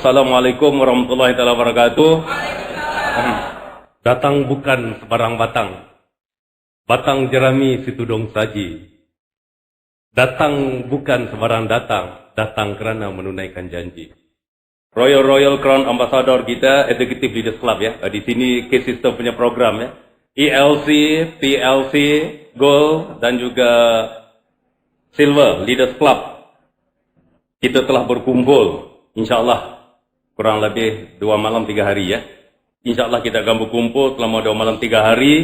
Assalamualaikum warahmatullahi wabarakatuh. Datang bukan sebarang batang. Batang jerami situdong saji. Datang bukan sebarang datang. Datang kerana menunaikan janji. Royal Crown Ambassador kita, Executive Leaders Club ya. Di sini K-System punya program ya. ELC, PLC, Gold dan juga Silver Leaders Club. Kita telah berkumpul. InsyaAllah kurang lebih 2 malam 3 hari ya. InsyaAllah kita akan berkumpul selama 2 malam 3 hari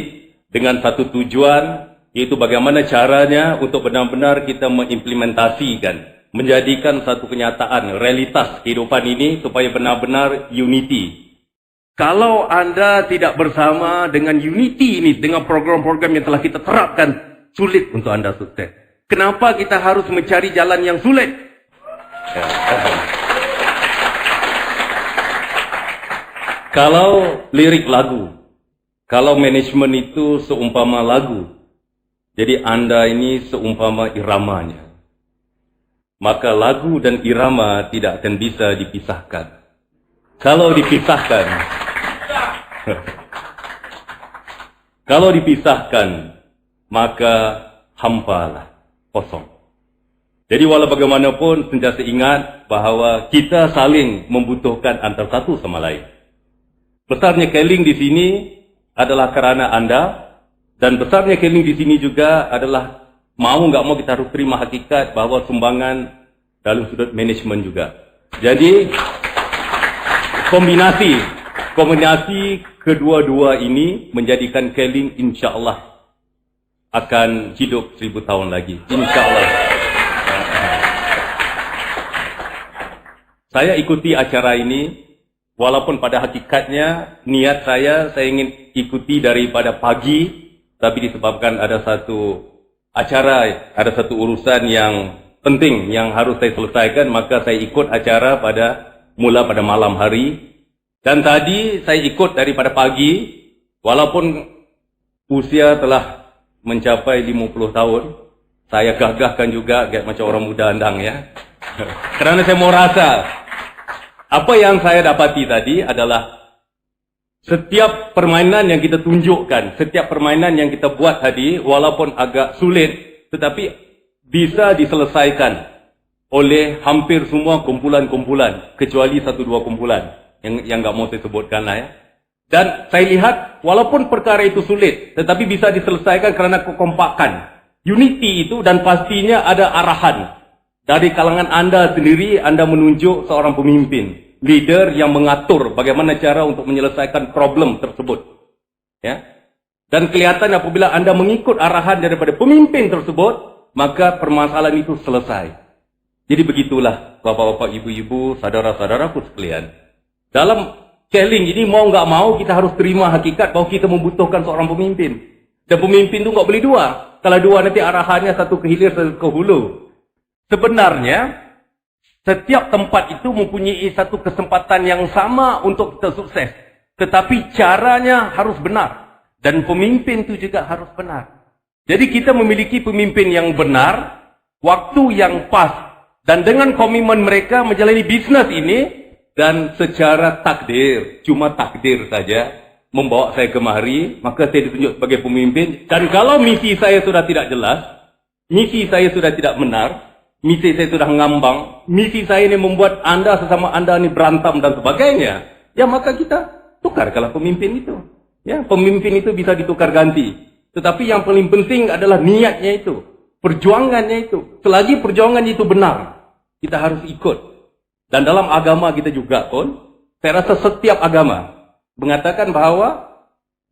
dengan satu tujuan, yaitu bagaimana caranya untuk benar-benar kita mengimplementasikan, menjadikan satu kenyataan, realitas kehidupan ini supaya benar-benar unity. Kalau anda tidak bersama dengan unity ini, dengan program-program yang telah kita terapkan, sulit untuk anda sukses. Kenapa kita harus mencari jalan yang sulit? Kalau lirik lagu, kalau manajemen itu seumpama lagu, jadi anda ini seumpama iramanya. Maka lagu dan irama tidak akan bisa dipisahkan. Kalau dipisahkan, kalau dipisahkan, maka hampalah, kosong. Jadi walau bagaimanapun, sentiasa ingat bahawa kita saling membutuhkan antara satu sama lain. Besarnya Keling di sini adalah kerana anda, dan besarnya Keling di sini juga adalah mau nggak mau kita harus terima hakikat bahawa sumbangan dalam sudut manajemen juga. Jadi kombinasi kedua-dua ini menjadikan Keling insya-Allah akan hidup 1000 tahun lagi. Insya-Allah. Saya ikuti acara ini. Walaupun pada hakikatnya niat saya ingin ikuti daripada pagi, tapi disebabkan ada satu acara, ada satu urusan yang penting yang harus saya selesaikan, maka saya ikut acara pada malam hari. Dan tadi saya ikut daripada pagi, walaupun usia telah mencapai 50 tahun, saya gagahkan juga kayak macam orang muda andang ya. Kerana saya mau rasa apa yang saya dapati tadi adalah setiap permainan yang kita tunjukkan, setiap permainan yang kita buat tadi, walaupun agak sulit, tetapi bisa diselesaikan oleh hampir semua kumpulan-kumpulan, kecuali 1-2 kumpulan yang nggak mau saya sebutkan lah ya. Dan saya lihat, walaupun perkara itu sulit, tetapi bisa diselesaikan kerana kekompakan, unity itu, dan pastinya ada arahan. Dari kalangan anda sendiri, anda menunjuk seorang pemimpin, leader yang mengatur bagaimana cara untuk menyelesaikan problem tersebut. Ya. Dan kelihatan apabila anda mengikut arahan daripada pemimpin tersebut, maka permasalahan itu selesai. Jadi begitulah bapak-bapak, ibu-ibu, saudara-saudaraku sekalian. Dalam Keling ini mau nggak mau kita harus terima hakikat bahawa kita membutuhkan seorang pemimpin. Dan pemimpin itu nggak boleh dua. Kalau dua nanti arahannya satu ke hilir, satu ke hulu. Sebenarnya, setiap tempat itu mempunyai satu kesempatan yang sama untuk kita sukses. Tetapi caranya harus benar. Dan pemimpin itu juga harus benar. Jadi kita memiliki pemimpin yang benar, waktu yang pas. Dan dengan komitmen mereka menjalani bisnes ini, dan secara takdir, cuma takdir saja, membawa saya kemari, maka saya ditunjuk sebagai pemimpin. Dan kalau misi saya sudah tidak jelas, misi saya sudah tidak benar, misi saya sudah ngambang, misi saya ini membuat anda sesama anda ini berantem dan sebagainya, ya maka kita tukarkanlah pemimpin itu. Ya, pemimpin itu bisa ditukar ganti. Tetapi yang paling penting adalah niatnya itu, perjuangannya itu. Selagi perjuangan itu benar, kita harus ikut. Dan dalam agama kita juga pun, saya rasa setiap agama mengatakan bahawa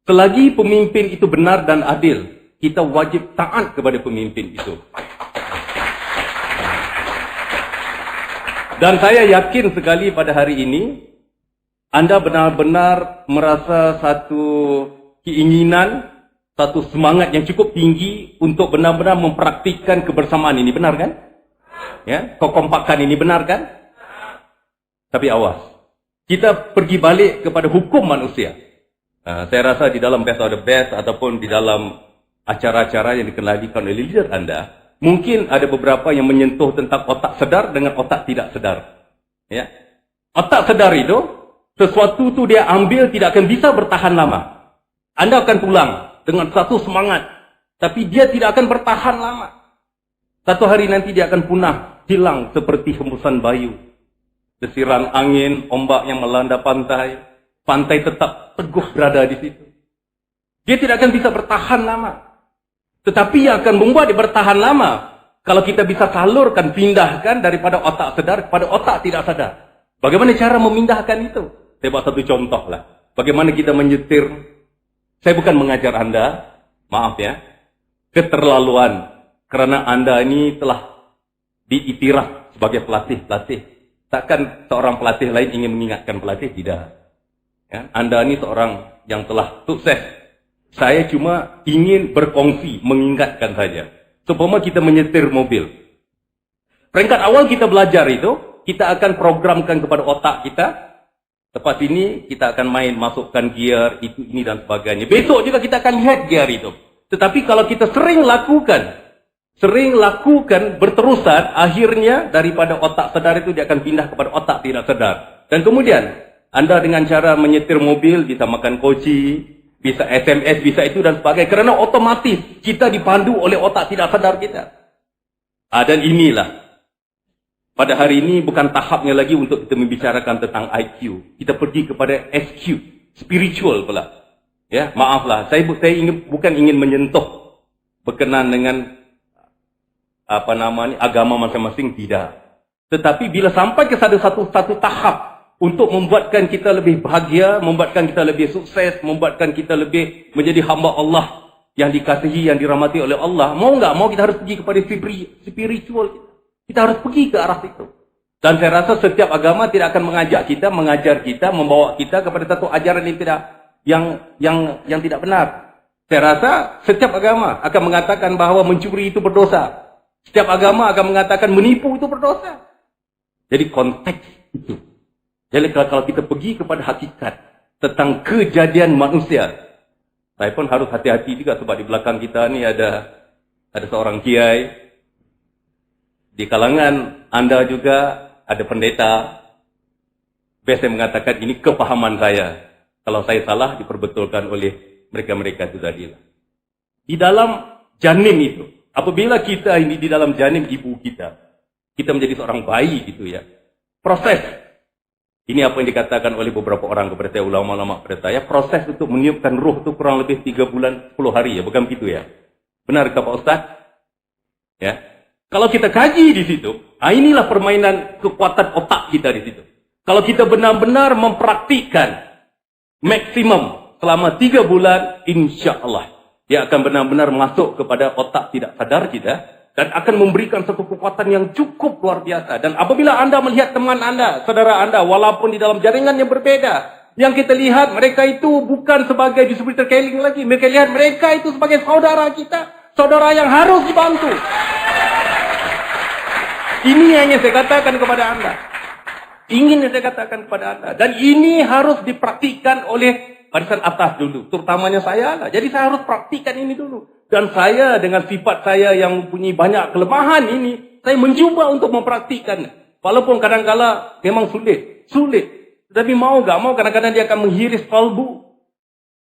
selagi pemimpin itu benar dan adil, kita wajib taat kepada pemimpin itu. Dan saya yakin sekali pada hari ini, anda benar-benar merasa satu keinginan, satu semangat yang cukup tinggi untuk benar-benar mempraktikkan kebersamaan ini. Benar kan? Ya, kekompakan ini benar kan? Tapi awas, kita pergi balik kepada hukum manusia. Saya rasa di dalam Best of the Best ataupun di dalam acara-acara yang dikendalikan oleh leader anda, mungkin ada beberapa yang menyentuh tentang otak sedar dengan otak tidak sedar. Ya. Otak sedar itu, sesuatu tu dia ambil tidak akan bisa bertahan lama. Anda akan pulang dengan satu semangat, tapi dia tidak akan bertahan lama. Satu hari nanti dia akan punah, hilang seperti hembusan bayu. Desiran angin, ombak yang melanda pantai, pantai tetap teguh berada di situ. Dia tidak akan bisa bertahan lama. Tetapi yang akan membuat dia bertahan lama, kalau kita bisa salurkan, pindahkan daripada otak sedar kepada otak tidak sadar. Bagaimana cara memindahkan itu? Saya buat satu contoh lah. Bagaimana kita menyetir. Saya bukan mengajar Anda, maaf ya, keterlaluan. Karena Anda ini telah diiktiraf sebagai pelatih. Takkan seorang pelatih lain ingin mengingatkan pelatih? Tidak. Ya, Anda ini seorang yang telah sukses. Saya cuma ingin berkongsi, mengingatkan saja. Seumpama kita menyetir mobil. Peringkat awal kita belajar itu, kita akan programkan kepada otak kita. Lepas ini kita akan main, masukkan gear, itu, ini dan sebagainya. Besok juga kita akan lihat gear itu. Tetapi kalau kita sering lakukan berterusan, akhirnya daripada otak sadar itu dia akan pindah kepada otak tidak sadar. Dan kemudian, Anda dengan cara menyetir mobil, bisa makan koci, bisa SMS, bisa itu dan sebagainya. Kerana otomatis kita dipandu oleh otak tidak sadar kita. Dan inilah. Pada hari ini bukan tahapnya lagi untuk kita membicarakan tentang IQ. Kita pergi kepada SQ. Spiritual pula. Ya, maaflah. Saya bukan ingin menyentuh berkenaan dengan agama masing-masing. Tidak. Tetapi bila sampai ke satu tahap untuk membuatkan kita lebih bahagia, membuatkan kita lebih sukses, membuatkan kita lebih menjadi hamba Allah yang dikasihi, yang dirahmati oleh Allah. Mau enggak? Mau kita harus pergi kepada spiritual. Kita harus pergi ke arah itu. Dan saya rasa setiap agama tidak akan mengajak kita, mengajar kita, membawa kita kepada satu ajaran yang tidak benar. Saya rasa setiap agama akan mengatakan bahawa mencuri itu berdosa. Setiap agama akan mengatakan menipu itu berdosa. Jadi konteks itu. Jadi kalau kita pergi kepada hakikat tentang kejadian manusia, saya pun harus hati-hati juga sebab di belakang kita ni ada seorang kiai. Di kalangan Anda juga ada pendeta. Biasa mengatakan ini kepahaman saya. Kalau saya salah diperbetulkan oleh mereka-mereka itu tadi. Di dalam janin itu, apabila kita ini di dalam janin ibu kita menjadi seorang bayi gitu ya. Proses ini apa yang dikatakan oleh beberapa orang kepada saya, ulama-ulama kepada saya, proses untuk meniupkan ruh itu kurang lebih 3 bulan 10 hari ya, bukan begitu ya? Benar ke Pak Ustaz? Ya. Kalau kita kaji di situ, inilah permainan kekuatan otak kita di situ. Kalau kita benar-benar mempraktikkan maksimum selama 3 bulan, insya Allah dia akan benar-benar masuk kepada otak tidak sadar kita. Dan akan memberikan satu kekuatan yang cukup luar biasa. Dan apabila Anda melihat teman Anda, saudara Anda, walaupun di dalam jaringan yang berbeda, yang kita lihat mereka itu bukan sebagai distributor keling lagi. Mereka lihat mereka itu sebagai saudara kita. Saudara yang harus dibantu. Ini yang ingin saya katakan kepada Anda. Ingin saya katakan kepada Anda. Dan ini harus dipraktikkan oleh barisan atas dulu. Terutamanya saya lah. Jadi saya harus praktikkan ini dulu. Dan saya dengan sifat saya yang mempunyai banyak kelemahan ini, saya mencuba untuk mempraktikkan. Walaupun kadang-kala memang sulit. Tetapi mau gak mau kadang-kadang dia akan menghiris kalbu.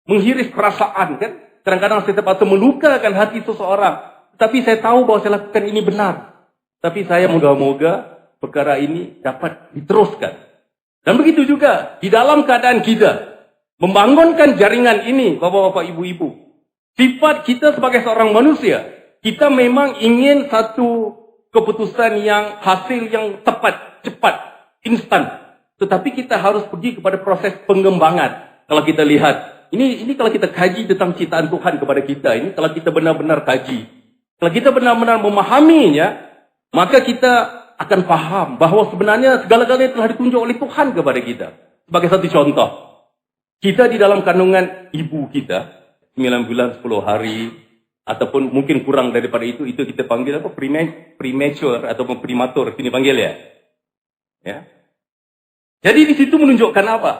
Menghiris perasaan kan. Kadang-kadang saya terpaksa melukakan hati seseorang. Tapi saya tahu bahawa saya lakukan ini benar. Tapi saya moga-moga perkara ini dapat diteruskan. Dan begitu juga di dalam keadaan kita membangunkan jaringan ini, bapak-bapak, ibu-ibu. Sifat kita sebagai seorang manusia, kita memang ingin satu keputusan yang hasil yang tepat, cepat, instan. Tetapi kita harus pergi kepada proses pengembangan. Kalau kita lihat, ini kalau kita kaji tentang ciptaan Tuhan kepada kita, ini kalau kita benar-benar kaji, kalau kita benar-benar memahaminya, maka kita akan faham bahawa sebenarnya segala-galanya telah ditunjuk oleh Tuhan kepada kita. Sebagai satu contoh, kita di dalam kandungan ibu kita, 9 bulan 10 hari ataupun mungkin kurang daripada itu kita panggil apa? Premature atau prematur, sini panggil ya. Ya. Jadi di situ menunjukkan apa?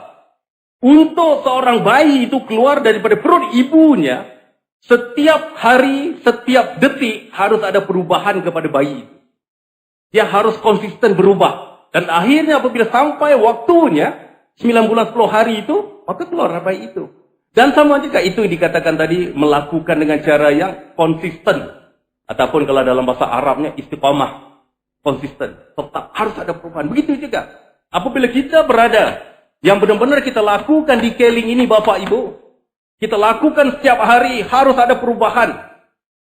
Untuk seorang bayi itu keluar daripada perut ibunya, setiap hari, setiap detik harus ada perubahan kepada bayi. Dia harus konsisten berubah. Dan akhirnya apabila sampai waktunya 9 bulan 10 hari itu, maka keluar bayi itu. Dan sama juga itu dikatakan tadi melakukan dengan cara yang konsisten. Ataupun kalau dalam bahasa Arabnya istiqamah. Konsisten. Tetap harus ada perubahan. Begitu juga. Apabila kita berada yang benar-benar kita lakukan di Keling ini Bapak Ibu. Kita lakukan setiap hari harus ada perubahan.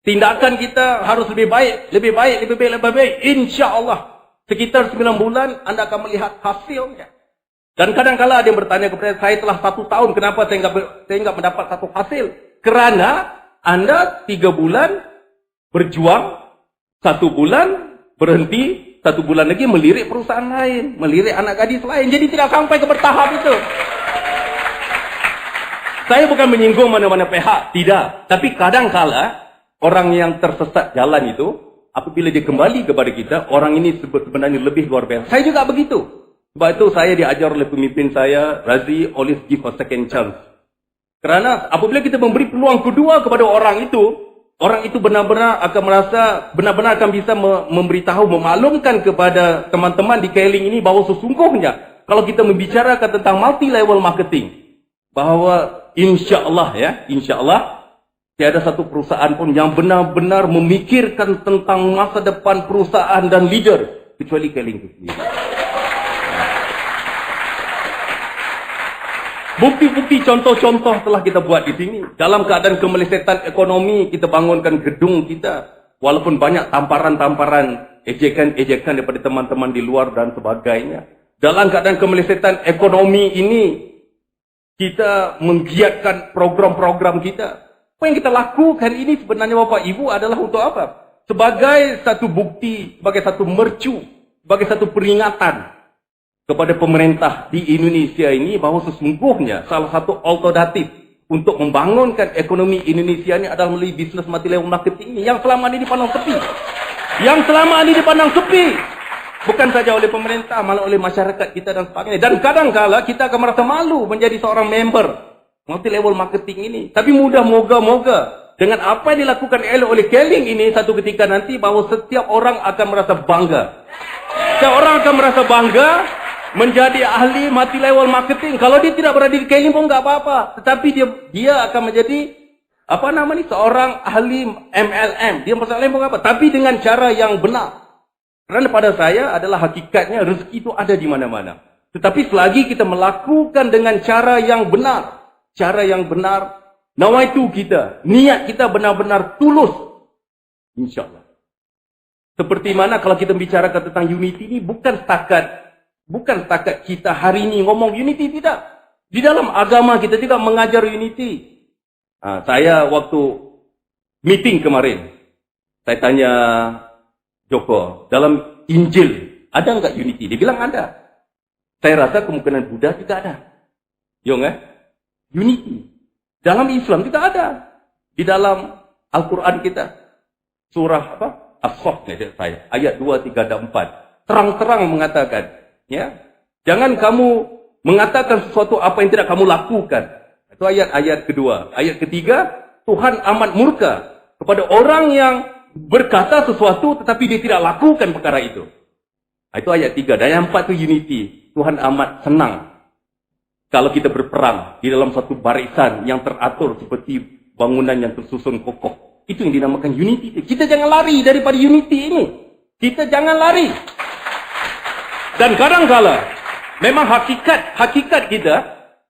Tindakan kita harus lebih baik. Lebih baik, lebih baik, lebih baik. Insya Allah. Sekitar 9 bulan Anda akan melihat hasilnya. Dan kadang-kala ada yang bertanya kepada saya telah 1 tahun, kenapa saya enggak mendapat satu hasil? Kerana Anda 3 bulan berjuang, 1 bulan berhenti, 1 bulan lagi melirik perusahaan lain, melirik anak gadis lain. Jadi tidak sampai ke bertahap itu. Saya bukan menyinggung mana-mana pihak, tidak. Tapi kadang-kala orang yang tersesat jalan itu, apabila dia kembali kepada kita, orang ini sebenarnya lebih luar biasa. Saya juga begitu. Sebab itu saya diajar oleh pemimpin saya, Razi, always give a second chance. Kerana apabila kita memberi peluang kedua kepada orang itu benar-benar akan merasa, benar-benar akan bisa memberitahu, memaklumkan kepada teman-teman di Keling ini bahawa sesungguhnya, kalau kita membicarakan tentang multi-level marketing, bahawa insya-Allah tiada satu perusahaan pun yang benar-benar memikirkan tentang masa depan perusahaan dan leader, kecuali Keling itu sendiri. Bukti-bukti, contoh-contoh telah kita buat di sini. Dalam keadaan kemelesetan ekonomi, kita bangunkan gedung kita. Walaupun banyak tamparan-tamparan, ejekan-ejekan daripada teman-teman di luar dan sebagainya. Dalam keadaan kemelesetan ekonomi ini, kita menggiatkan program-program kita. Apa yang kita lakukan ini sebenarnya Bapak Ibu adalah untuk apa? Sebagai satu bukti, sebagai satu mercu, sebagai satu peringatan kepada pemerintah di Indonesia ini bahawa sesungguhnya salah satu alternatif untuk membangunkan ekonomi Indonesia ini adalah melalui bisnes multi-level marketing ini yang selama ini dipandang sepi. Yang selama ini dipandang sepi. Bukan saja oleh pemerintah, malah oleh masyarakat kita dan sebagainya. Dan kadang-kala kita akan merasa malu menjadi seorang member multi-level marketing ini. Tapi mudah moga-moga dengan apa yang dilakukan oleh Keling ini satu ketika nanti bahawa setiap orang akan merasa bangga. Setiap orang akan merasa bangga menjadi ahli multi-level marketing. Kalau dia tidak berada di Keling pun enggak apa-apa. Tetapi dia akan menjadi seorang ahli MLM. Dia MLM pun apa? Tapi dengan cara yang benar. Kerana pada saya adalah hakikatnya rezeki itu ada di mana-mana. Tetapi selagi kita melakukan dengan cara yang benar. Cara yang benar. Nawaitu kita. Niat kita benar-benar tulus. InsyaAllah. Seperti mana kalau kita bicarakan tentang unity ini bukan setakat kita hari ini ngomong unity, tidak. Di dalam agama kita juga mengajar unity. Saya waktu meeting kemarin, saya tanya Joko, dalam Injil ada enggak unity? Dia bilang ada. Saya rasa kemungkinan Buddha tidak ada. Unity. Dalam Islam tidak ada. Di dalam Al-Quran kita, surah As-Saff ayat 2, 3 dan 4, terang-terang mengatakan, ya, jangan kamu mengatakan sesuatu apa yang tidak kamu lakukan. Itu ayat kedua. Ayat ketiga, Tuhan amat murka kepada orang yang berkata sesuatu tetapi dia tidak lakukan perkara itu. Itu ayat 3. Dan yang 4 itu unity. Tuhan amat senang kalau kita berperang di dalam satu barisan yang teratur seperti bangunan yang tersusun kokoh. Itu yang dinamakan unity. Kita jangan lari daripada unity ini. Kita jangan lari. Dan kadang-kala memang hakikat kita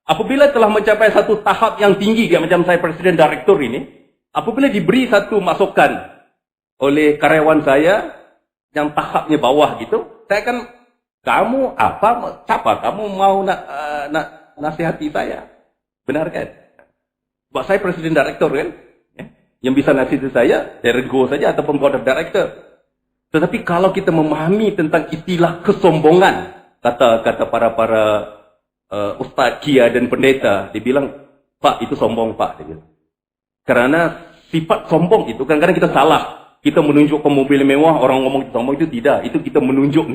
apabila telah mencapai satu tahap yang tinggi, macam saya presiden direktur ini, apabila diberi satu masukan oleh karyawan saya yang tahapnya bawah gitu, saya kan, kamu siapa kamu mau nak nasihati saya? Benar kan? Sebab saya presiden direktur kan? Yang bisa nasihati saya, Dergo saja ataupun board of director. Tetapi kalau kita memahami tentang istilah kesombongan, kata para ustaz, kia dan pendeta, dia bilang, Pak, itu sombong, Pak. Dia bilang. Karena sifat sombong itu, kadang-kadang kita salah. Kita menunjukkan mobil mewah, orang ngomong sombong itu tidak. Itu kita menunjuk.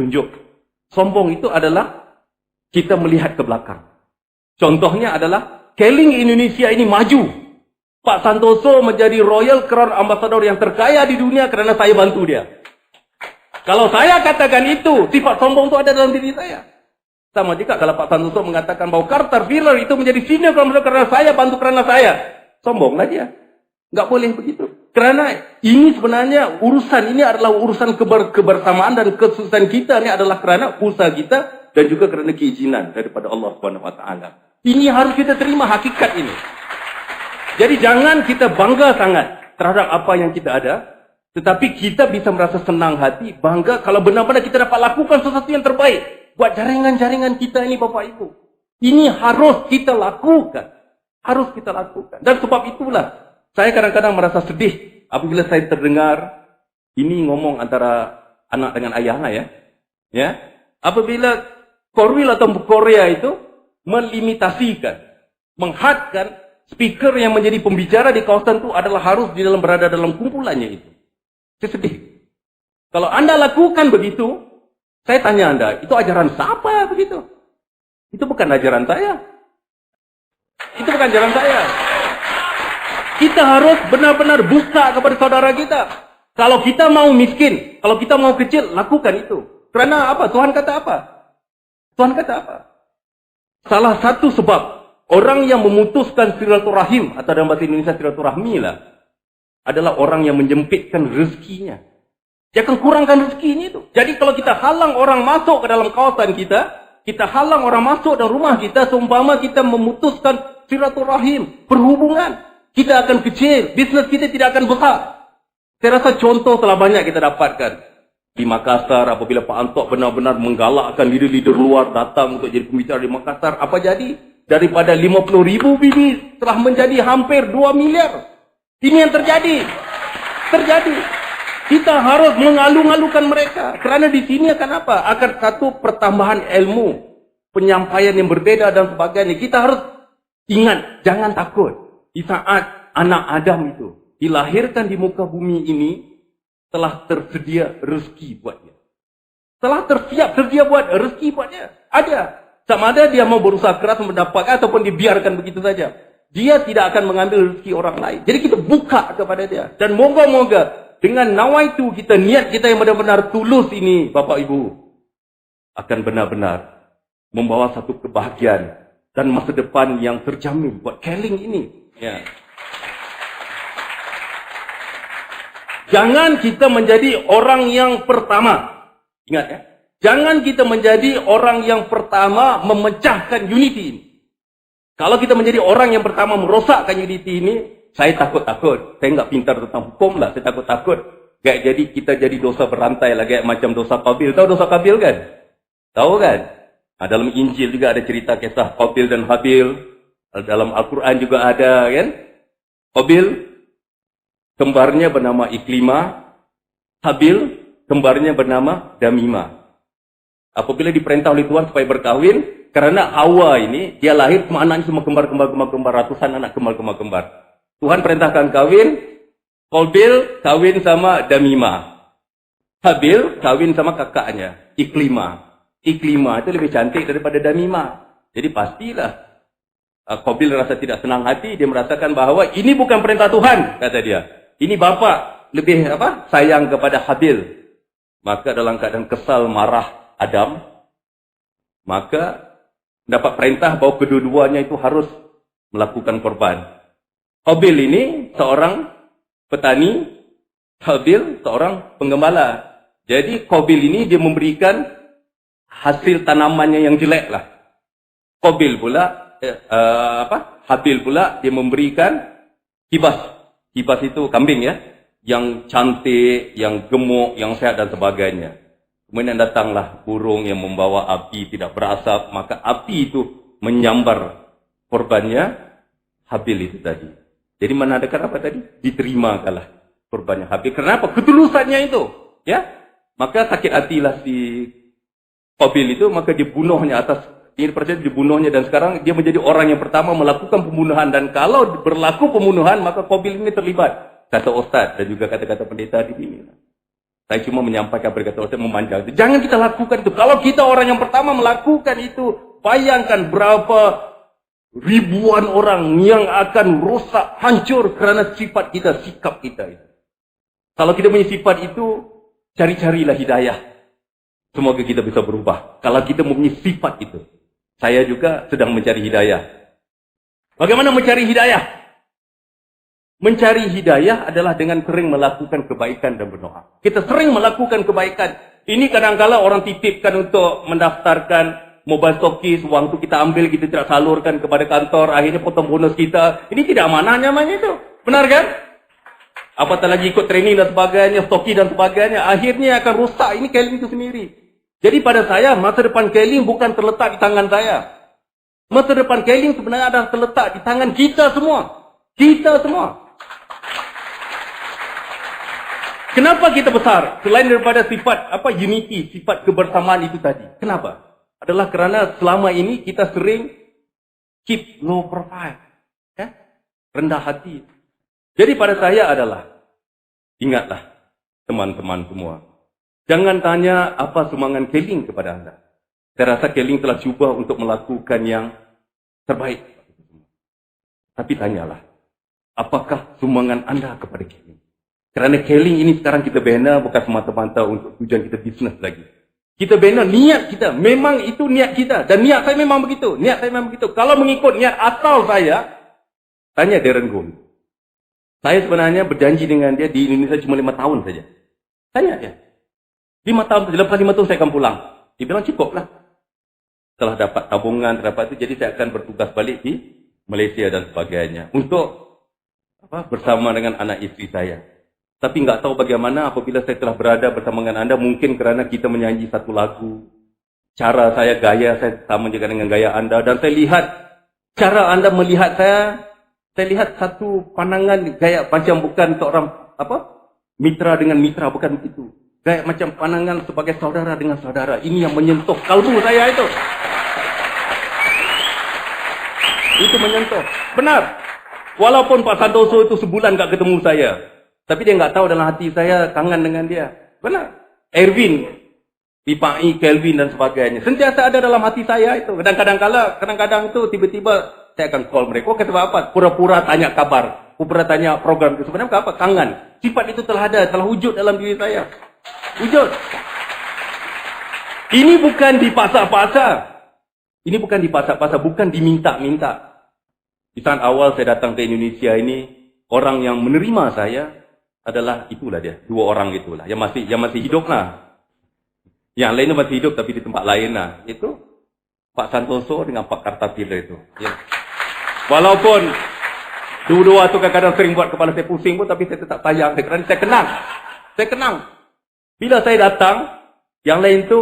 Sombong itu adalah kita melihat ke belakang. Contohnya adalah, Keling Indonesia ini maju. Pak Santoso menjadi Royal Crown Ambassador yang terkaya di dunia kerana saya bantu dia. Kalau saya katakan itu, sifat sombong itu ada dalam diri saya. Sama juga kalau Pak Santoso mengatakan bahwa Carter Wheeler itu menjadi senior karena saya, bantu karena saya. Sombonglah dia. Nggak boleh begitu. Karena ini sebenarnya urusan ini adalah urusan kebersamaan dan kesuksesan kita. Ini adalah kerana usaha kita dan juga kerana keizinan daripada Allah Subhanahu Wa Taala. Ini harus kita terima hakikat ini. Jadi jangan kita bangga sangat terhadap apa yang kita ada. Tetapi kita bisa merasa senang hati, bangga kalau benar-benar kita dapat lakukan sesuatu yang terbaik. Buat jaringan-jaringan kita ini Bapak Ibu. Ini harus kita lakukan. Harus kita lakukan. Dan sebab itulah, saya kadang-kadang merasa sedih apabila saya terdengar ini ngomong antara anak dengan ayahnya ya. Ya. Apabila Korwil atau Korea itu melimitasikan, menghadkan speaker yang menjadi pembicara di kawasan itu adalah harus berada dalam kumpulannya itu. Saya sedih. Kalau Anda lakukan begitu, saya tanya Anda, itu ajaran siapa begitu? Itu bukan ajaran saya. Itu bukan ajaran saya. Kita harus benar-benar buka kepada saudara kita. Kalau kita mau miskin, kalau kita mau kecil, lakukan itu. Kerana apa? Tuhan kata apa? Tuhan kata apa? Salah satu sebab orang yang memutuskan silaturahim, atau dalam bahasa Indonesia silaturahmi lah, adalah orang yang menyempitkan rezekinya. Dia akan kurangkan rezekinya itu. Jadi kalau kita halang orang masuk ke dalam kawasan kita, kita halang orang masuk dalam rumah kita, seumpama kita memutuskan silaturahim, perhubungan, kita akan kecil, bisnes kita tidak akan besar. Saya rasa contoh telah banyak kita dapatkan. Di Makassar, apabila Pak Antok benar-benar menggalakkan leader-leader luar datang untuk jadi pembicara di Makassar, apa jadi? Daripada 50,000 bibit telah menjadi hampir 2 miliar. Ini yang terjadi. Terjadi. Kita harus mengalu-alukan mereka. Kerana di sini akan apa? Akan satu pertambahan ilmu, penyampaian yang berbeda dan sebagainya. Kita harus ingat, jangan takut. Di saat anak Adam itu dilahirkan di muka bumi ini, telah tersedia rezeki buat dia. Telah tersedia buat rezeki buat dia. Ada. Sama ada dia mau berusaha keras mendapatkan ataupun dibiarkan begitu saja. Dia tidak akan mengambil rezeki orang lain. Jadi kita buka kepada dia. Dan moga-moga dengan nawaitu kita, niat kita yang benar-benar tulus ini, Bapak Ibu, akan benar-benar membawa satu kebahagiaan dan masa depan yang terjamin buat Keling ini. Ya. Jangan kita menjadi orang yang pertama. Ingat ya. Jangan kita menjadi orang yang pertama memecahkan unity ini. Kalau kita menjadi orang yang pertama merosakkan unity ini, saya takut-takut. Saya enggak pintar tentang hukum lah. Saya takut-takut. Kayak jadi kita jadi dosa berantai lah. Kayak macam dosa Qabil. Tahu dosa Qabil kan? Tahu kan? Dalam Injil juga ada cerita kisah Qabil dan Habil. Dalam Al-Quran juga ada kan? Qabil, kembarnya bernama Iklima. Habil, kembarnya bernama Damima. Apabila diperintah oleh Tuhan supaya berkahwin, karena Hawa ini, dia lahir semua anaknya semua kembar, ratusan anak kembar. Tuhan perintahkan kawin, Qabil kawin sama Damima. Habil kawin sama kakaknya, Iklima. Iklima itu lebih cantik daripada Damima. Jadi pastilah Qabil rasa tidak senang hati, dia merasakan bahawa ini bukan perintah Tuhan, kata dia. Ini bapa lebih sayang kepada Habil. Maka dalam keadaan kesal, marah Adam, maka dapat perintah bahawa kedua-duanya itu harus melakukan korban. Qabil ini seorang petani, Habil seorang penggembala. Jadi Qabil ini dia memberikan hasil tanamannya yang jelek lah. Qabil pula Habil pula dia memberikan kibas. Kibas itu kambing ya, yang cantik, yang gemuk, yang sehat dan sebagainya. Kemudian datanglah burung yang membawa api tidak berasap, maka api itu menyambar korbannya Habil itu tadi. Jadi menandakan apa tadi? Diterima kalah korbannya Habil. Kenapa? Ketulusannya itu, ya. Maka sakit hatilah si Qabil itu, maka dibunuhnya atas ini percaya dibunuhnya, dan sekarang dia menjadi orang yang pertama melakukan pembunuhan. Dan kalau berlaku pembunuhan, maka Qabil ini terlibat. Kata Ustaz dan juga kata-kata pendeta di sini. Saya cuma menyampaikan berkata Ustaz memanjang. Jangan kita lakukan itu. Kalau kita orang yang pertama melakukan itu, bayangkan berapa ribuan orang yang akan rosak, hancur kerana sifat kita, sikap kita itu. Kalau kita punya sifat itu, cari-carilah hidayah. Semoga kita bisa berubah. Kalau kita mempunyai sifat itu. Saya juga sedang mencari hidayah. Bagaimana mencari hidayah? Mencari hidayah adalah dengan sering melakukan kebaikan dan berdoa. Kita sering melakukan kebaikan. Ini kadang-kala orang titipkan untuk mendaftarkan mobile stokis. Wang itu kita ambil, kita tidak salurkan kepada kantor. Akhirnya potong bonus kita. Ini tidak amanah namanya itu. Benar kan? Apatah lagi ikut training dan sebagainya, stokis dan sebagainya. Akhirnya akan rusak. Ini Keling itu sendiri. Jadi pada saya, masa depan Keling bukan terletak di tangan saya. Masa depan Keling sebenarnya adalah terletak di tangan kita semua. Kita semua. Kenapa kita besar? Selain daripada sifat unity, sifat kebersamaan itu tadi. Kenapa? Adalah kerana selama ini kita sering keep low profile. Ya? Rendah hati. Jadi pada saya adalah, ingatlah teman-teman semua. Jangan tanya apa sumbangan Keling kepada anda. Saya rasa Keling telah cuba untuk melakukan yang terbaik. Tapi tanyalah, apakah sumbangan anda kepada Keling? Kerana Keling ini sekarang kita bina bukan semata-mata untuk tujuan kita bisnes lagi. Kita bina niat kita. Memang itu niat kita. Dan niat saya memang begitu. Niat saya memang begitu. Kalau mengikut niat asal saya, tanya Darren Gold. Saya sebenarnya berjanji dengan dia di Indonesia cuma 5 tahun saja. Tanya dia. 5 tahun saja. Lepas 5 tahun saya akan pulang. Dia bilang cukup lah. Setelah dapat tabungan, terdapat itu, jadi saya akan bertugas balik di Malaysia dan sebagainya. Untuk bersama dengan anak isteri saya. Tapi enggak tahu bagaimana apabila saya telah berada bersama dengan anda, mungkin kerana kita menyanyi satu lagu. Cara saya, gaya saya sama juga dengan gaya anda. Dan saya lihat, cara anda melihat saya lihat satu pandangan gaya macam bukan seorang mitra dengan mitra, bukan begitu. Gaya macam pandangan sebagai saudara dengan saudara. Ini yang menyentuh kalbu saya itu. Itu menyentuh. Benar. Walaupun Pak Santoso itu sebulan tak ketemu saya. Tapi dia enggak tahu dalam hati saya kangen dengan dia. Benar. Erwin, Pipai, Kelvin dan sebagainya. Sentiasa ada dalam hati saya itu. Dan kadang-kadang itu tiba-tiba saya akan call mereka. Kata apa? Pura-pura tanya kabar. Pura-pura tanya program itu. Sebenarnya apa? Kangen. Sifat itu telah ada. Telah wujud dalam diri saya. Wujud. Ini bukan dipaksa-paksa. Ini bukan dipaksa-paksa. Bukan diminta-minta. Di saat awal saya datang ke Indonesia ini, orang yang menerima saya adalah itulah dia. 2 orang itulah. Yang masih hidup lah. Yang lainnya masih hidup tapi di tempat lain lah. Itu Pak Santoso dengan Pak Kartapila itu. Ya. Walaupun dua-dua tu kadang-kadang sering buat kepala saya pusing pun, tapi saya tetap sayang. Kerana saya kenang. Saya kenang. Bila saya datang, yang lain tu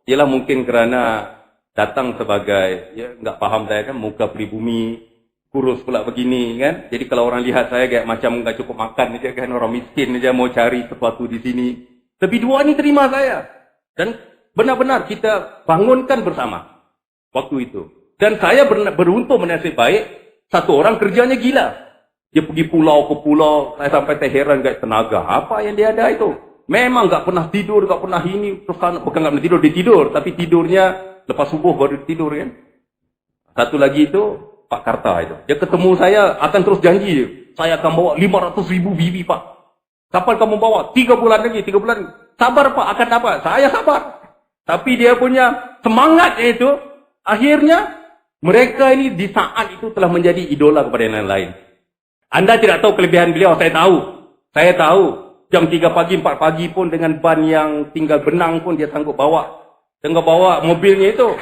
ialah mungkin kerana datang sebagai, ya enggak faham saya kan, muka pribumi, kurus pula begini kan. Jadi kalau orang lihat saya kayak macam enggak cukup makan saja kan, orang miskin saja mau cari sesuatu di sini. Tapi 2 ni terima saya. Dan benar-benar kita bangunkan bersama waktu itu. Dan saya beruntung menasib baik. Satu orang kerjanya gila. Dia pergi pulau ke pulau. Saya sampai terheran kayak tenaga. Apa yang dia ada itu? Memang tak pernah tidur, tak pernah ini. Bukan tak pernah tidur, dia tidur. Tapi tidurnya lepas subuh baru tidur kan. Satu lagi itu Pak Karta itu. Dia ketemu saya akan terus janji. Saya akan bawa 500,000 BB Pak. Kapan kamu bawa? 3 bulan lagi, 3 bulan. Sabar Pak, akan dapat. Saya sabar. Tapi dia punya semangatnya itu. Akhirnya mereka ini di saat itu telah menjadi idola kepada yang lain. Anda tidak tahu kelebihan beliau, saya tahu. Saya tahu. Jam 3 pagi, 4 pagi pun dengan ban yang tinggal benang pun dia sanggup bawa. Sanggup bawa mobilnya itu.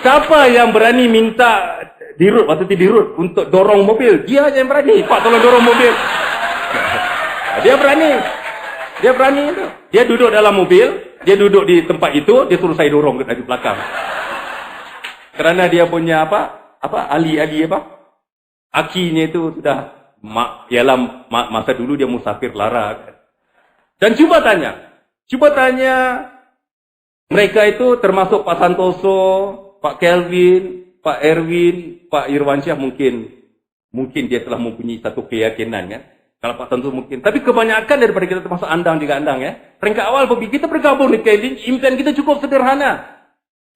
Siapa yang berani minta dirut, waktu itu dirut, untuk dorong mobil? Dia yang berani. Pak tolong dorong mobil. Dia berani. Dia berani itu. Dia duduk dalam mobil, dia duduk di tempat itu, dia suruh saya dorong dari belakang. Kerana dia punya ahli-ahli akinya itu sudah masa dulu dia musafir lara. Dan cuba tanya mereka itu termasuk Pak Santoso, Pak Kelvin, Pak Erwin, Pak Irwansyah mungkin dia telah mempunyai satu keyakinan kan. Kalau Pak Santoso mungkin, tapi kebanyakan daripada kita termasuk andang juga andang ya. Peringkat awal kita bergabung di Keling, impian kita cukup sederhana.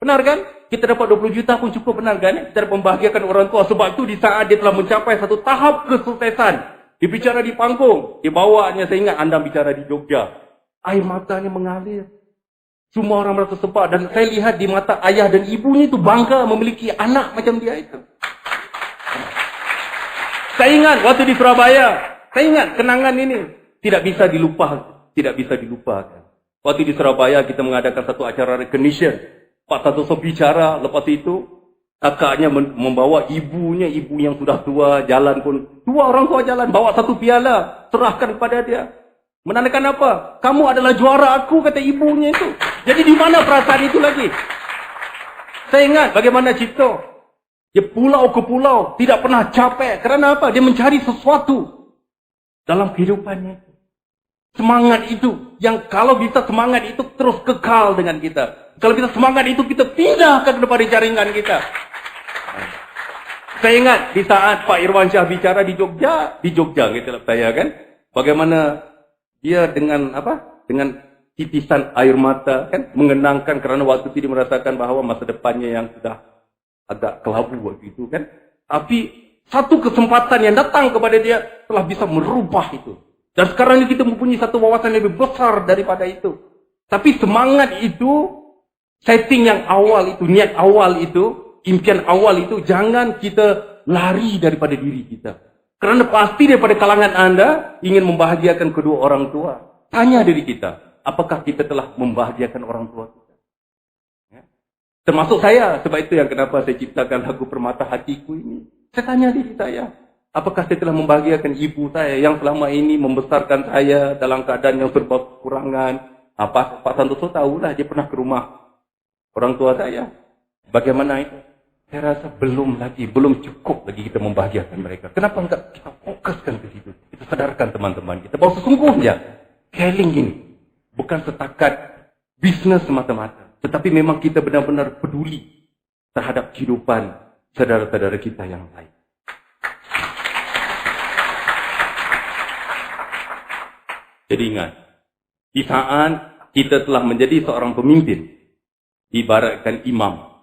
Benar kan? Kita dapat 20 juta pun cukup, benar kan? Kita membahagiakan orang tua. Sebab itu di saat dia telah mencapai satu tahap kesuksesan. Dia bicara di panggung. Dia bawanya, saya ingat anda bicara di Jogja. Air matanya mengalir. Semua orang merasa sebab. Dan saya lihat di mata ayah dan ibunya itu bangga memiliki anak macam dia itu. Saya ingat waktu di Surabaya. Saya ingat kenangan ini. Tidak bisa dilupakan. Tidak bisa dilupakan. Waktu di Surabaya kita mengadakan satu acara recognition. Pak Santoso bicara. Lepas itu kakaknya membawa ibunya. Ibu yang sudah tua jalan pun. Dua orang tua jalan. Bawa satu piala. Serahkan kepada dia. Menandakan apa? Kamu adalah juara aku, kata ibunya itu. Jadi di mana perasaan itu lagi? Saya ingat bagaimana Cipto. Dia pulau ke pulau, tidak pernah capek. Kerana apa? Dia mencari sesuatu dalam kehidupannya. Semangat itu, yang kalau bisa semangat itu terus kekal dengan kita. Kalau bisa semangat itu kita pindahkan kepada jaringan kita. Saya ingat di saat Pak Irwansyah bicara di Jogja gitu lah saya kan. Bagaimana dia dengan apa? Dengan titisan air mata kan mengenangkan kerana waktu itu dia merasakan bahawa masa depannya yang sudah agak kelabu waktu itu kan. Tapi satu kesempatan yang datang kepada dia telah bisa merubah itu. Dan sekarang ini kita mempunyai satu wawasan lebih besar daripada itu. Tapi semangat itu, setting yang awal itu, niat awal itu, impian awal itu, jangan kita lari daripada diri kita. Kerana pasti daripada kalangan anda ingin membahagiakan kedua orang tua. Tanya diri kita, apakah kita telah membahagiakan orang tua kita? Ya. Termasuk saya, sebab itu yang kenapa saya ciptakan lagu Permata Hatiku ini. Saya tanya diri saya, apakah saya telah membahagiakan ibu saya yang selama ini membesarkan saya dalam keadaan yang serba kekurangan? Pak Santoso tahulah, dia pernah ke rumah orang tua saya. Bagaimana itu? Saya rasa belum cukup lagi kita membahagiakan mereka. Kenapa enggak kita fokuskan ke situ? Kita sadarkan teman-teman kita bahawa sesungguhnya caring ini bukan setakat bisnes semata-mata, tetapi memang kita benar-benar peduli terhadap kehidupan saudara-saudara kita yang lain. Jadi ingat, di saat kita telah menjadi seorang pemimpin, ibaratkan imam,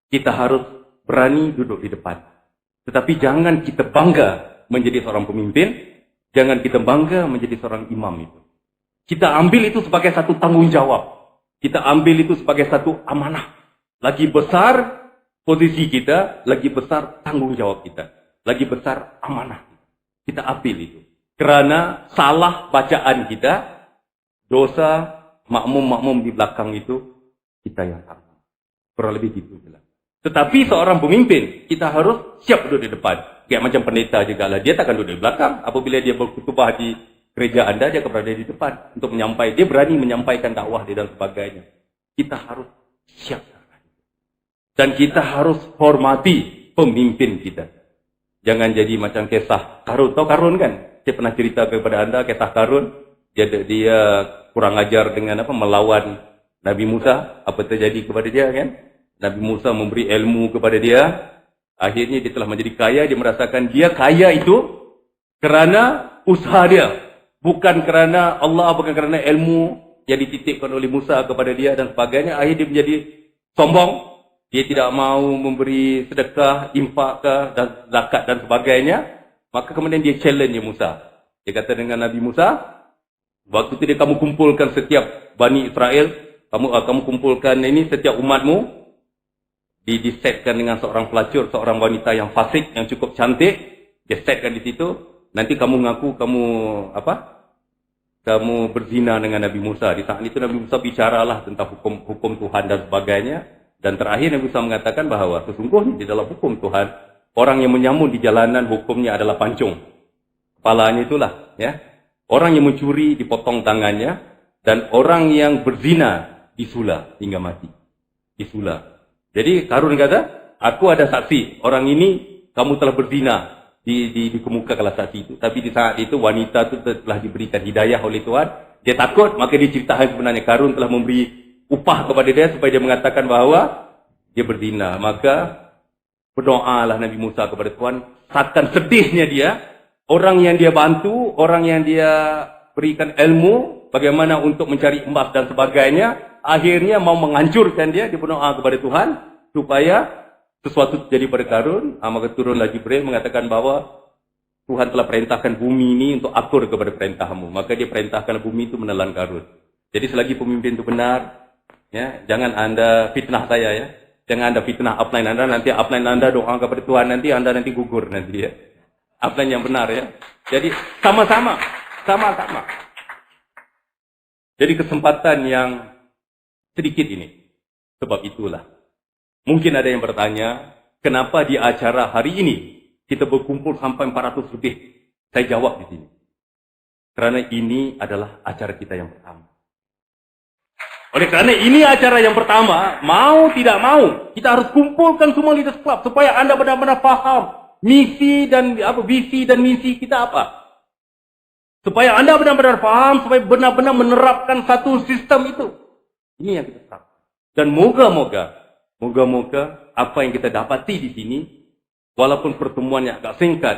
kita harus berani duduk di depan. Tetapi jangan kita bangga menjadi seorang pemimpin, jangan kita bangga menjadi seorang imam itu. Kita ambil itu sebagai satu tanggung jawab. Kita ambil itu sebagai satu amanah. Lagi besar posisi kita, lagi besar tanggung jawab kita. Lagi besar amanah. Kita ambil itu. Kerana salah bacaan kita, dosa makmum-makmum di belakang itu, kita yang tanggung. Kurang lebih gitu. Tetapi seorang pemimpin, kita harus siap duduk di depan. Kayak macam pendeta juga lah. Dia takkan duduk di belakang. Apabila dia berkhutbah di gereja anda, dia berada di depan. Untuk menyampaikan. Dia berani menyampaikan dakwah dia dan sebagainya. Kita harus siap. Dan kita harus hormati pemimpin kita. Jangan jadi macam kisah Karun. Tahu Karun kan? Saya pernah cerita kepada anda kisah Karun. Dia kurang ajar dengan melawan Nabi Musa. Apa terjadi kepada dia kan? Nabi Musa memberi ilmu kepada dia. Akhirnya dia telah menjadi kaya. Dia merasakan dia kaya itu kerana usaha dia. Bukan kerana Allah, bukan kerana ilmu yang dititipkan oleh Musa kepada dia dan sebagainya. Akhirnya dia menjadi sombong. Dia tidak mau memberi sedekah, infak dan zakat dan sebagainya. Maka kemudian dia challenge Musa. Dia kata dengan Nabi Musa, waktu itu dia kamu kumpulkan setiap Bani Israel. Kamu kumpulkan ini setiap umatmu. Disetkan dengan seorang pelacur, seorang wanita yang fasik, yang cukup cantik. Dia setkan di situ. Nanti kamu ngaku kamu berzina dengan Nabi Musa. Di saat itu Nabi Musa bicaralah tentang hukum Tuhan dan sebagainya. Dan terakhir Nabi Musa mengatakan bahawa sesungguhnya di dalam hukum Tuhan, orang yang menyamun di jalanan hukumnya adalah pancung. Kepalanya itulah. Ya. Orang yang mencuri dipotong tangannya. Dan orang yang berzina disula hingga mati. Disula. Jadi Karun kata, aku ada saksi. Orang ini kamu telah berzina. Dikemukakanlah saksi itu. Tapi di saat itu wanita itu telah diberikan hidayah oleh Tuhan. Dia takut, maka dia ceritakan sebenarnya Karun telah memberi upah kepada dia supaya dia mengatakan bahawa dia berzina. Maka berdoalah Nabi Musa kepada Tuhan. Takkan sedihnya dia. Orang yang dia bantu, orang yang dia berikan ilmu, bagaimana untuk mencari emas dan sebagainya. Akhirnya mau menghancurkan dia. Dia berdoa kepada Tuhan supaya sesuatu terjadi pada Karun. Maka turunlah Jibril mengatakan bahawa Tuhan telah perintahkan bumi ini untuk atur kepada perintahmu. Maka dia perintahkan bumi itu menelan Karun. Jadi selagi pemimpin itu benar, ya, jangan Anda fitnah saya ya. Jangan Anda fitnah upline Anda, nanti upline Anda doa kepada Tuhan, nanti Anda nanti gugur nanti ya. Upline yang benar ya. Jadi sama-sama. Jadi kesempatan yang sedikit ini. Sebab itulah. Mungkin ada yang bertanya, kenapa di acara hari ini kita berkumpul sampai 400 lebih? Saya jawab di sini. Karena ini adalah acara kita yang pertama. Oleh karena ini acara yang pertama, mau tidak mau, kita harus kumpulkan semua Leaders Club supaya Anda benar-benar paham visi dan misi kita apa. Supaya Anda benar-benar paham, supaya benar-benar menerapkan satu sistem itu. Ini yang kita tahu. Dan moga-moga apa yang kita dapati di sini, walaupun pertemuannya agak singkat,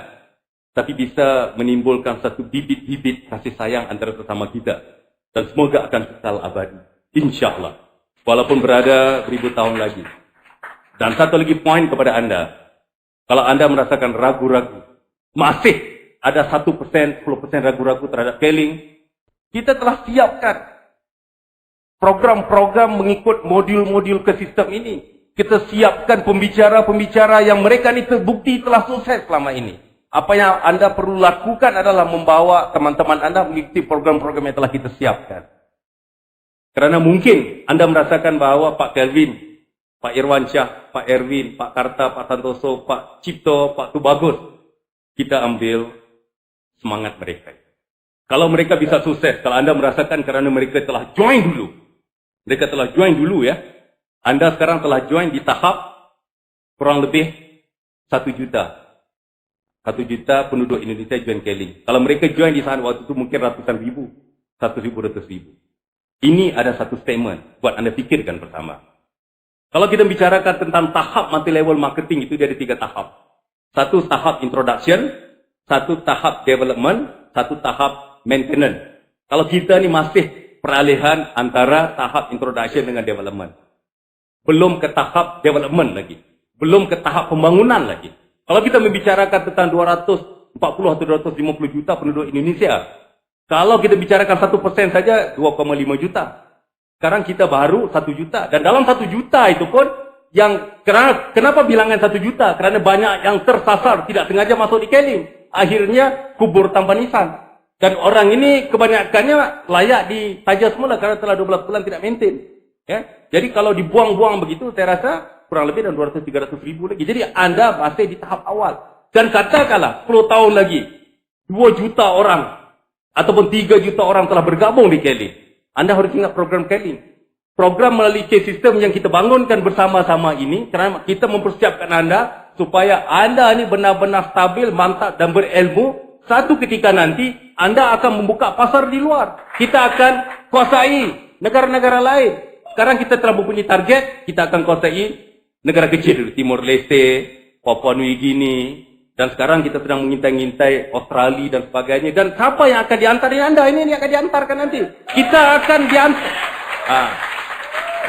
tapi bisa menimbulkan satu bibit-bibit kasih sayang antara sesama kita. Dan semoga akan kekal abadi. InsyaAllah. Walaupun berada beribu tahun lagi. Dan satu lagi poin kepada Anda. Kalau Anda merasakan ragu-ragu, masih ada 1%, 10% ragu-ragu terhadap Keling, kita telah siapkan program-program mengikut modul-modul ke sistem ini. Kita siapkan pembicara-pembicara yang mereka ini terbukti telah sukses selama ini. Apa yang Anda perlu lakukan adalah membawa teman-teman Anda mengikuti program-program yang telah kita siapkan. Karena mungkin Anda merasakan bahwa Pak Kelvin, Pak Irwansyah, Pak Erwin, Pak Karta, Pak Santoso, Pak Cipto, Pak Tubagus, kita ambil semangat mereka. Kalau mereka bisa sukses, kalau Anda merasakan karena mereka telah join dulu. Mereka telah join dulu ya. Anda sekarang telah join di tahap kurang lebih 1 juta. 1 juta penduduk Indonesia join Keling. Kalau mereka join di sana waktu itu mungkin ratusan ribu. 1.000, 200.000. Ini ada satu statement buat Anda pikirkan bersama. Kalau kita bicarakan tentang tahap multi-level marketing itu dia ada 3 tahap. 1 tahap introduction, 1 tahap development, 1 tahap maintenance. Kalau kita ni masih peralihan antara tahap introduction dengan development. Belum ke tahap development lagi. Belum ke tahap pembangunan lagi. Kalau kita membicarakan tentang 240 atau 250 juta penduduk Indonesia, kalau kita bicarakan 1% saja 2,5 juta. Sekarang kita baru 1 juta. Dan dalam 1 juta itu pun, kenapa bilangan 1 juta? Kerana banyak yang tersasar, tidak sengaja masuk di Keling. Akhirnya kubur tanpa nisan. Dan orang ini kebanyakannya layak ditaja semula karena telah 12 bulan tidak maintain. Ya? Jadi kalau dibuang-buang begitu, saya rasa kurang lebih dan 200-300 ribu lagi. Jadi Anda masih di tahap awal. Dan katakanlah 10 tahun lagi, 2 juta orang ataupun 3 juta orang telah bergabung di Keling. Anda harus ingat program Keling. Program melalui K-System yang kita bangunkan bersama-sama ini, kerana kita mempersiapkan Anda supaya Anda ini benar-benar stabil, mantap dan berilmu. Satu ketika nanti, Anda akan membuka pasar di luar. Kita akan kuasai negara-negara lain. Sekarang kita telah mempunyai target, kita akan kuasai negara kecil, Timor Leste, Papua New Guinea. Dan sekarang kita sedang mengintai-ngintai Australia dan sebagainya. Dan siapa yang akan diantar ini Anda? Ini yang akan diantarkan nanti. Kita akan diantar.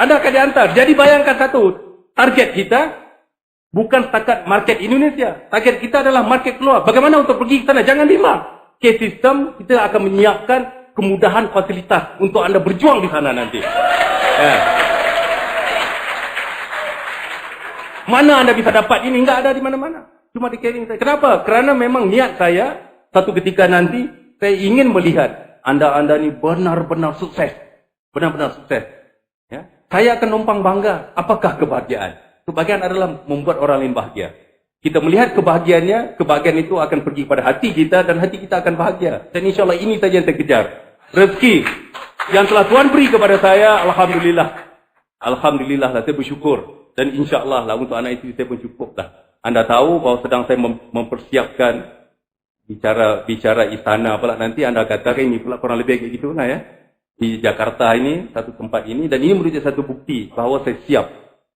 Anda akan diantar. Jadi bayangkan satu. Target kita bukan setakat market Indonesia. Target kita adalah market keluar. Bagaimana untuk pergi ke sana? Jangan bimbang. K-System kita akan menyiapkan kemudahan fasilitas untuk Anda berjuang di sana nanti. Mana Anda bisa dapat ini? Enggak ada di mana-mana. Cuma di Keling saya. Kenapa? Kerana memang niat saya, satu ketika nanti, saya ingin melihat Anda-anda ni benar-benar sukses. Benar-benar sukses. Ya? Saya akan numpang bangga. Apakah kebahagiaan? Kebahagiaan adalah membuat orang lain bahagia. Kita melihat kebahagiaannya, kebahagiaan itu akan pergi pada hati kita dan hati kita akan bahagia. Dan insyaAllah ini saja yang saya kejar. Rezeki yang telah Tuhan beri kepada saya, Alhamdulillah. Alhamdulillah lah, saya bersyukur. Dan insyaAllah lah untuk anak isteri saya pun cukup lah. Anda tahu bahawa sedang saya mempersiapkan bicara istana pula nanti Anda katakan ini pula kurang lebih kayak gitu lah ya. Di Jakarta ini, satu tempat ini. Dan ini menjadi satu bukti bahawa saya siap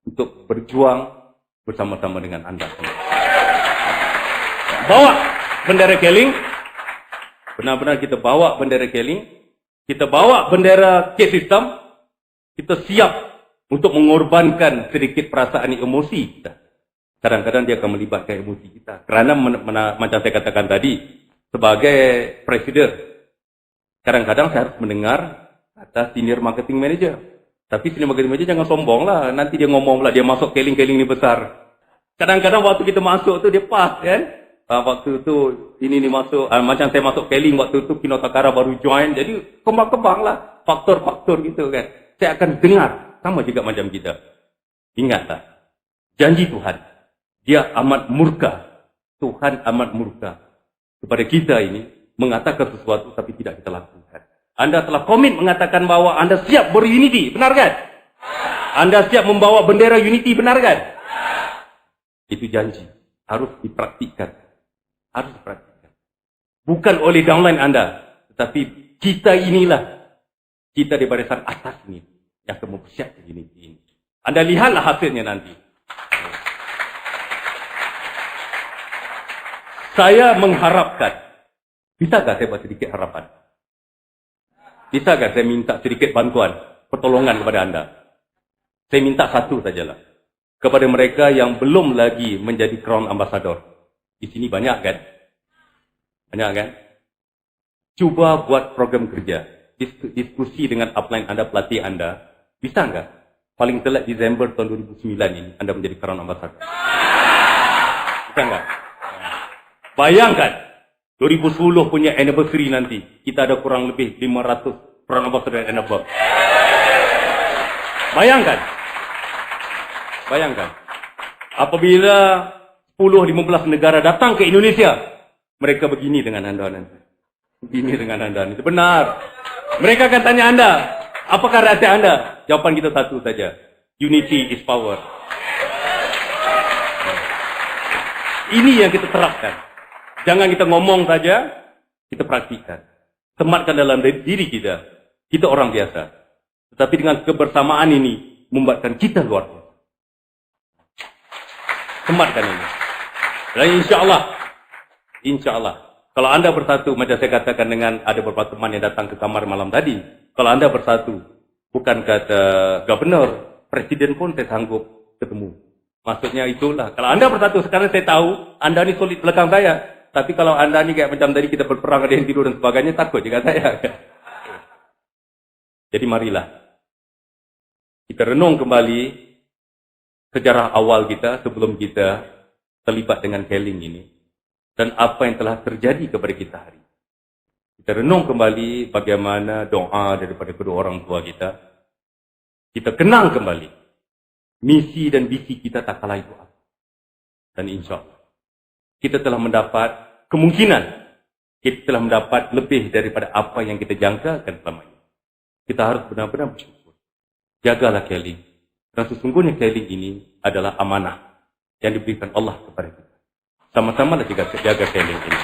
untuk berjuang bersama-sama dengan Anda. Bawa bendera Keling. Benar-benar kita bawa bendera Keling. Kita bawa bendera K-System. Kita siap untuk mengorbankan sedikit perasaan emosi kita. Kadang-kadang dia akan melibatkan emosi kita. Kerana macam saya katakan tadi, sebagai presiden, kadang-kadang saya harus mendengar Kata senior marketing manager. Tapi senior marketing manager jangan sombong lah. Nanti dia ngomong pula dia masuk keling-keling ni besar. Kadang-kadang waktu kita masuk tu dia pas kan. Waktu tu ini masuk. Macam saya masuk keling waktu tu Kinotakara baru join. Jadi kembang-kembang lah. Faktor-faktor gitu kan. Saya akan dengar. Sama juga macam kita. Ingatlah. Janji Tuhan. Dia amat murka. Tuhan amat murka. Kepada kita ini. Mengatakan sesuatu tapi tidak kita lakukan. Anda telah komit mengatakan bahawa anda siap berunity, benar kan? Anda siap membawa bendera unity, benar kan? Itu janji. Harus dipraktikkan. Harus dipraktikkan. Bukan oleh downline anda. Tetapi kita inilah. Kita di barisan atas ini. Yang akan mempersiapkan unity ini. Anda lihatlah hasilnya nanti. Saya mengharapkan. Bisakah saya buat sedikit harapan? Bisakah saya minta sedikit bantuan, pertolongan kepada anda? Saya minta satu sajalah. Kepada mereka yang belum lagi menjadi Crown Ambassador. Di sini banyak kan? Banyak kan? Cuba buat program kerja. Diskusi dengan upline anda, pelatih anda. Bisa enggak? Paling telat Disember tahun 2009 ini, anda menjadi Crown Ambassador. Bisa enggak? Bayangkan. 2010 punya anniversary nanti. Kita ada kurang lebih 500 Crown Ambassador and above. Bayangkan. Bayangkan. Apabila 10-15 negara datang ke Indonesia. Mereka begini dengan anda nanti. Begini dengan anda. Itu benar. Mereka akan tanya anda. Apakah rahasia anda? Jawapan kita satu saja. Unity is power. Ini yang kita terapkan. Jangan kita ngomong saja, kita praktikkan. Sematkan dalam diri kita. Kita orang biasa. Tetapi dengan kebersamaan ini, membuatkan kita luar biasa. Sematkan ini. Dan insya Allah, kalau anda bersatu, macam saya katakan dengan ada beberapa teman yang datang ke kamar malam tadi. Kalau anda bersatu, bukan kata gubernur, presiden pun saya sanggup ketemu. Maksudnya itulah. Kalau anda bersatu, sekarang saya tahu, anda ni solid belakang saya. Tapi kalau anda ni kayak macam tadi kita berperang, ada yang tidur dan sebagainya, takut juga saya. Jadi marilah. Kita renung kembali sejarah awal kita sebelum kita terlibat dengan Keling ini. Dan apa yang telah terjadi kepada kita hari ini. Kita renung kembali bagaimana doa daripada kedua orang tua kita. Kita kenang kembali. Misi dan visi kita tak kalah itu apa. Dan insya Allah. Kita telah mendapat kemungkinan. Kita telah mendapat lebih daripada apa yang kita jangkakan selama ini. Kita harus benar-benar bersyukur. Jagalah Keling. Dan sesungguhnya Keling ini adalah amanah yang diberikan Allah kepada kita. Sama-sama jaga Keling ini.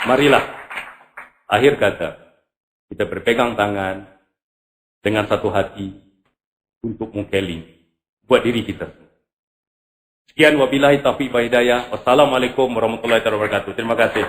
Marilah. Akhir kata. Kita berpegang tangan. Dengan satu hati. Untuk mengkeling. Buat diri kita. Sekian wabillahi taufiq wa hidayah. Wassalamualaikum warahmatullahi wabarakatuh. Terima kasih.